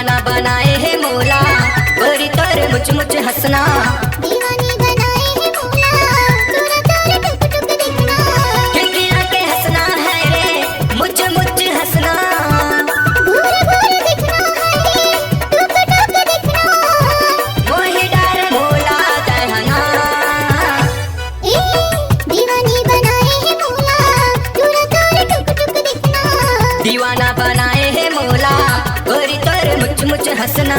दीवाना बनाए है मोला, गोरी तोर मुझ मुझ हंसना। दीवानी बनाए है मोला, तोरा तोर टुक टुक दिखना। खिलखिला के हंसना है रे, मुझ मुझ हंसना। घूर घूर दिखना है रे, टुक टुक दिखना। मोहि डार मोला दहना। ए दीवानी बनाए है मोला, तोरा तोर टुक टुक दिखना। दीवाना बनाए है मोला, गोरी तोर मुझ मुझ हंसना।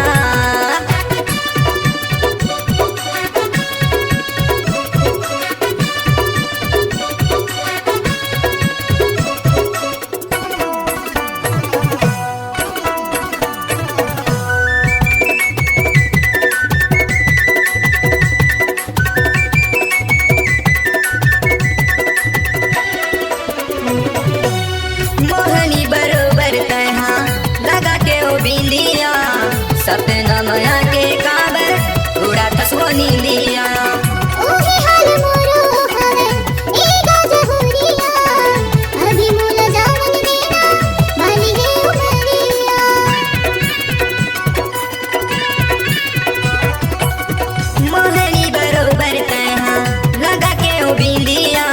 मोहनी बरोबर तहा लगा के ओ बिंदिया, सपना माया के काबर उड़ा तसो नींदिया। ओही हाल मोरो हवे ए गाजहुरिया, अभी मोला जावन देना मानी है उमरिया। मोहनी बरोबर तहा लगा के ओ बिंदिया,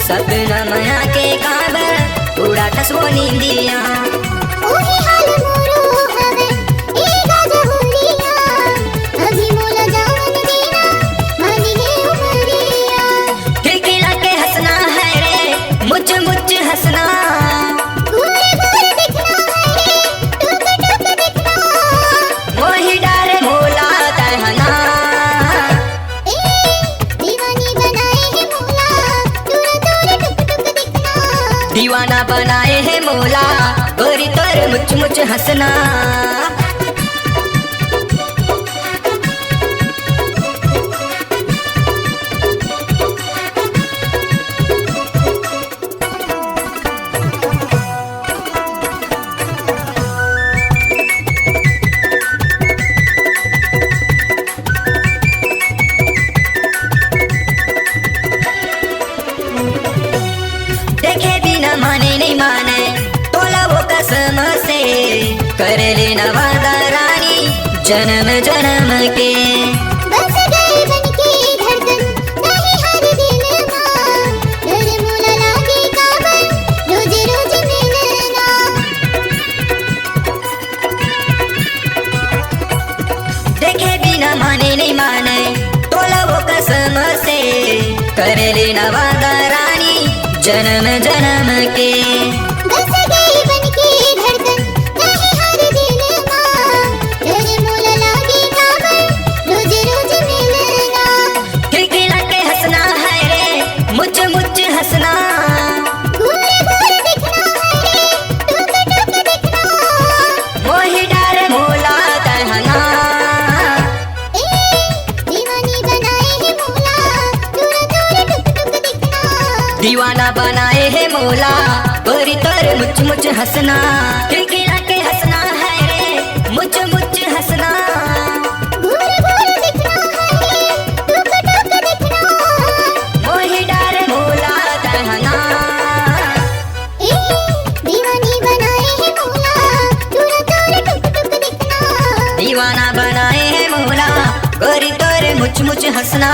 सपना माया के काबर उड़ा तसो नींदिया। ओही हाल मोरो हवे ए गाजहुरिया, अभी मोला जावन देना मानी है उमरिया। खिलखिला के हंसना है रे, मुझ मुझ हंसना। घूर घूर दिखना है रे, टुक टुक दिखना। मोहि डार मोला दहना। ए दीवानी बनाए है मोला, तोरा तोर टुक टुक दिखना। दीवाना बनाए है मोला, गोरी तोर मुझ मुझ हंसना। देखे बिना माने नहीं माने, तोला वो कसम से कर लेना वादा रानी जन्म जन्म के। बस गए बन के धड़कन नहीं हर दिल मां, डर मोला लागे काबर रोज रोज मिलना। देखे बिना माने नहीं माने, तोला वो कसम से कर लेना वादा रानी जन्म जन्म के। बस गए बन के धड़कन नहीं हर दिल मां, डर मोला लागे काबर रोज रोज मिलना। खिलखिला के हंसना है रे, मुझ मुझ हंसना। घूर घूर दिखना है रे, टुक टुक दिखना। मोहि डार मोला दहना। ए दीवानी बनाए है मोला, तोरा तोर टुक टुक दिखना। दीवाना बनाए है मोला, गोरी तोर मुझ मुझ हंसना। खिलखिला के हंसना है रे, मुझ मुझ हंसना। घूर घूर दिखना है रे, टुक टुक दिखना। मोहि डार मोला दहना। ए दीवानी बनाए है मोला, तोरा तोर टुक टुक दिखना। दीवाना बनाए है मोला, गोरी तोर मुझ मुझ हंसना।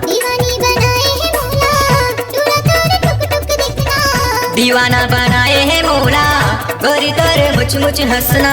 दीवानी बनाए है मोला, तोरा तोर टुक टुक दिखना। दीवाना बनाए है मोला, गोरी तोर मुझ मुझ हंसना।